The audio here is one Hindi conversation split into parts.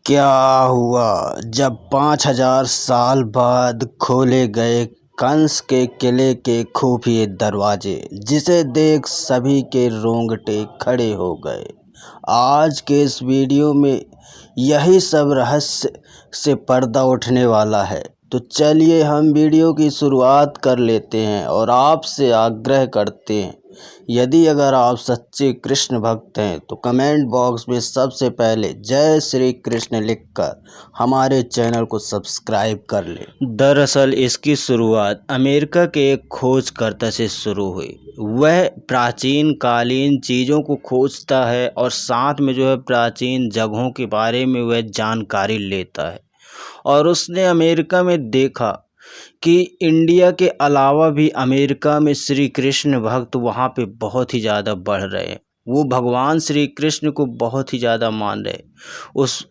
क्या हुआ जब 5000 साल बाद खोले गए कंस के किले के खुफिया दरवाजे, जिसे देख सभी के रोंगटे खड़े हो गए। आज के इस वीडियो में यही सब रहस्य से पर्दा उठने वाला है। तो चलिए हम वीडियो की शुरुआत कर लेते हैं और आपसे आग्रह करते हैं, यदि अगर आप सच्चे कृष्ण भक्त हैं तो कमेंट बॉक्स में सबसे पहले जय श्री कृष्ण लिखकर हमारे चैनल को सब्सक्राइब कर लें। दरअसल इसकी शुरुआत अमेरिका के एक खोजकर्ता से शुरू हुई। वह प्राचीन कालीन चीज़ों को खोजता है और साथ में प्राचीन जगहों के बारे में वह जानकारी लेता है। और उसने अमेरिका में देखा कि इंडिया के अलावा भी अमेरिका में श्री कृष्ण भक्त वहाँ पे बहुत ही ज़्यादा बढ़ रहे हैं। वो भगवान श्री कृष्ण को बहुत ही ज़्यादा मान रहे। उस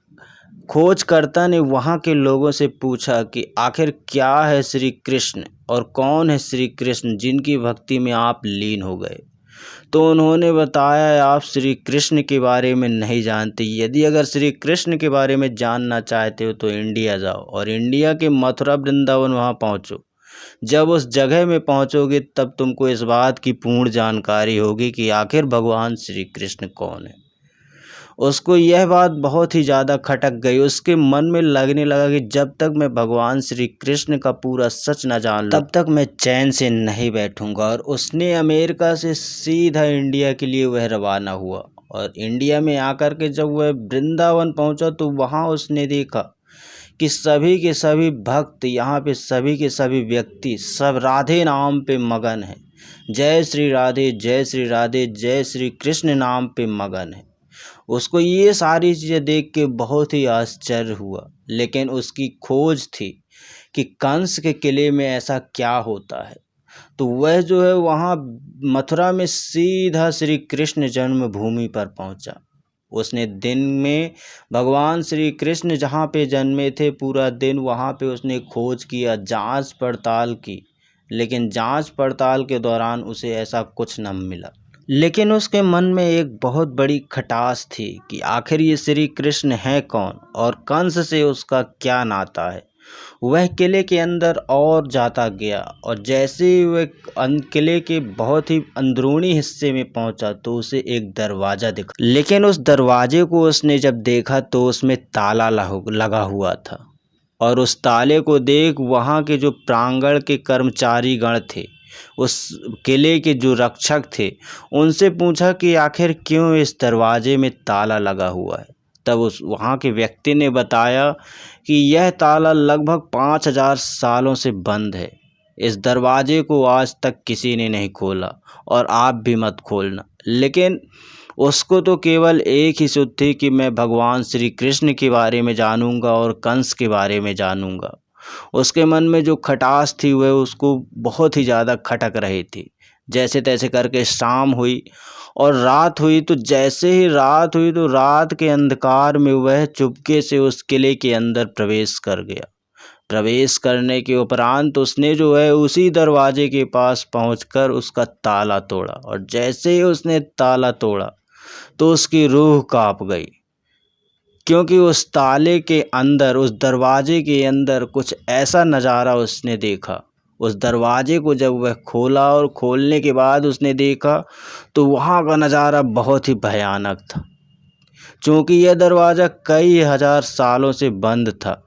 खोजकर्ता ने वहाँ के लोगों से पूछा कि आखिर क्या है श्री कृष्ण और कौन है श्री कृष्ण जिनकी भक्ति में आप लीन हो गए। तो उन्होंने बताया, आप श्री कृष्ण के बारे में नहीं जानते। यदि अगर श्री कृष्ण के बारे में जानना चाहते हो तो इंडिया जाओ और इंडिया के मथुरा वृंदावन वहाँ पहुँचो। जब उस जगह में पहुँचोगे तब तुमको इस बात की पूर्ण जानकारी होगी कि आखिर भगवान श्री कृष्ण कौन है। उसको यह बात बहुत ही ज़्यादा खटक गई। उसके मन में लगने लगा कि जब तक मैं भगवान श्री कृष्ण का पूरा सच न जान लूं तब तक मैं चैन से नहीं बैठूंगा। और उसने अमेरिका से सीधा इंडिया के लिए वह रवाना हुआ। और इंडिया में आकर के जब वह वृंदावन पहुंचा तो वहां उसने देखा कि सभी के सभी भक्त, यहाँ पे सभी के सभी व्यक्ति सब राधे नाम पे मगन है। जय श्री राधे, जय श्री राधे, जय श्री कृष्ण नाम पे मगन है। उसको ये सारी चीज़ें देख के बहुत ही आश्चर्य हुआ, लेकिन उसकी खोज थी कि कंस के किले में ऐसा क्या होता है। तो वह वहाँ मथुरा में सीधा श्री कृष्ण जन्मभूमि पर पहुँचा। उसने दिन में भगवान श्री कृष्ण जहाँ पे जन्मे थे पूरा दिन वहाँ पे उसने खोज किया, जांच पड़ताल की, लेकिन जांच पड़ताल के दौरान उसे ऐसा कुछ न मिला। लेकिन उसके मन में एक बहुत बड़ी खटास थी कि आखिर ये श्री कृष्ण है कौन और कंस से उसका क्या नाता है। वह किले के अंदर और जाता गया और जैसे ही वह किले के बहुत ही अंदरूनी हिस्से में पहुंचा तो उसे एक दरवाज़ा दिखा। लेकिन उस दरवाजे को उसने जब देखा तो उसमें ताला लगा हुआ था। और उस ताले को देख वहाँ के जो प्रांगण के कर्मचारी गण थे, उस किले के जो रक्षक थे, उनसे पूछा कि आखिर क्यों इस दरवाजे में ताला लगा हुआ है। तब उस वहाँ के व्यक्ति ने बताया कि यह ताला लगभग 5000 सालों से बंद है। इस दरवाजे को आज तक किसी ने नहीं खोला और आप भी मत खोलना। लेकिन उसको तो केवल एक ही सुध थी कि मैं भगवान श्री कृष्ण के बारे में जानूंगा और कंस के बारे में जानूंगा। उसके मन में जो खटास थी वह उसको बहुत ही ज़्यादा खटक रही थी। जैसे तैसे करके शाम हुई और रात हुई। तो जैसे ही रात हुई तो रात के अंधकार में वह चुपके से उस किले के अंदर प्रवेश कर गया। प्रवेश करने के उपरांत उसने उसी दरवाजे के पास पहुंचकर उसका ताला तोड़ा। और जैसे ही उसने ताला तोड़ा तो उसकी रूह कांप गई, क्योंकि उस ताले के अंदर, उस दरवाजे के अंदर कुछ ऐसा नज़ारा उसने देखा। उस दरवाजे को जब वह खोला और खोलने के बाद उसने देखा तो वहाँ का नज़ारा बहुत ही भयानक था। चूँकि यह दरवाज़ा कई हजार सालों से बंद था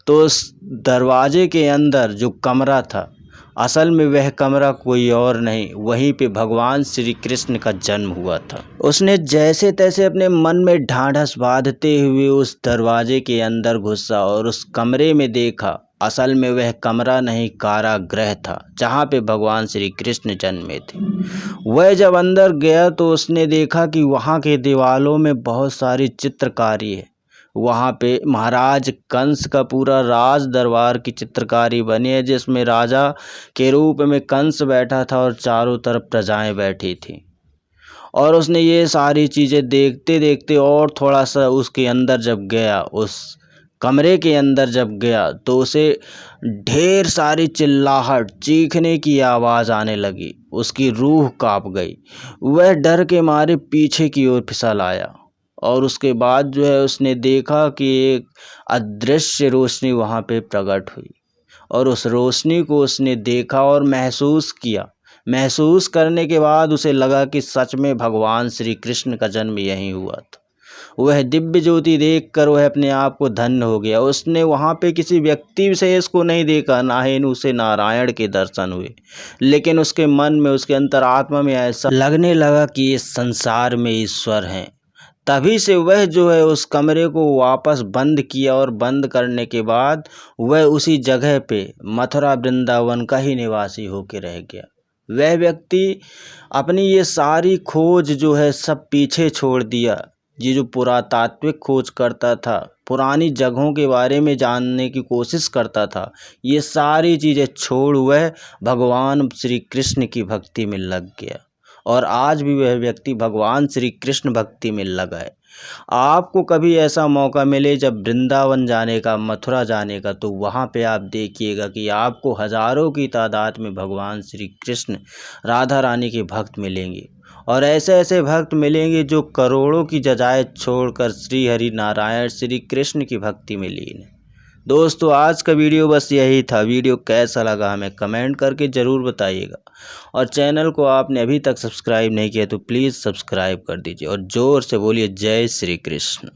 तो उस दरवाजे के अंदर जो कमरा था, असल में वह कमरा कोई और नहीं, वहीं पे भगवान श्री कृष्ण का जन्म हुआ था। उसने जैसे तैसे अपने मन में ढाढ़स बांधते हुए उस दरवाजे के अंदर घुसा और उस कमरे में देखा। असल में वह कमरा नहीं, कारागृह था जहाँ पे भगवान श्री कृष्ण जन्मे थे। वह जब अंदर गया तो उसने देखा कि वहाँ के दीवारों में बहुत सारी चित्रकारी है। वहाँ पे महाराज कंस का पूरा राज दरबार की चित्रकारी बनी है, जिसमें राजा के रूप में कंस बैठा था और चारों तरफ प्रजाएं बैठी थी। और उसने ये सारी चीज़ें देखते देखते और थोड़ा सा उसके अंदर जब गया, उस कमरे के अंदर जब गया तो उसे ढेर सारी चिल्लाहट, चीखने की आवाज़ आने लगी। उसकी रूह कांप गई। वह डर के मारे पीछे की ओर फिसल आया और उसके बाद जो है उसने देखा कि एक अदृश्य रोशनी वहाँ पे प्रकट हुई और उस रोशनी को उसने देखा और महसूस किया। महसूस करने के बाद उसे लगा कि सच में भगवान श्री कृष्ण का जन्म यहीं हुआ था। वह दिव्य ज्योति देखकर वह अपने आप को धन्य हो गया। उसने वहाँ पे किसी व्यक्ति विशेष को नहीं देखा, ना ही उसे नारायण के दर्शन हुए, लेकिन उसके मन में, उसके अंतरात्मा में ऐसा लगने लगा कि इस संसार में ईश्वर हैं। तभी से वह जो है उस कमरे को वापस बंद किया और बंद करने के बाद वह उसी जगह पे मथुरा वृंदावन का ही निवासी होकर रह गया। वह व्यक्ति अपनी ये सारी खोज जो है सब पीछे छोड़ दिया। ये जो पुरातात्विक खोज करता था, पुरानी जगहों के बारे में जानने की कोशिश करता था, ये सारी चीज़ें छोड़ वह भगवान श्री कृष्ण की भक्ति में लग गया। और आज भी वह व्यक्ति भगवान श्री कृष्ण भक्ति में लगा है। आपको कभी ऐसा मौका मिले जब वृंदावन जाने का, मथुरा जाने का, तो वहाँ पे आप देखिएगा कि आपको हजारों की तादाद में भगवान श्री कृष्ण, राधा रानी के भक्त मिलेंगे। और ऐसे ऐसे भक्त मिलेंगे जो करोड़ों की जजाएं छोड़कर श्री हरि नारायण श्री कृष्ण की भक्ति में लीन है। दोस्तों, आज का वीडियो बस यही था। वीडियो कैसा लगा हमें कमेंट करके ज़रूर बताइएगा। और चैनल को आपने अभी तक सब्सक्राइब नहीं किया तो प्लीज़ सब्सक्राइब कर दीजिए और ज़ोर से बोलिए जय श्री कृष्ण।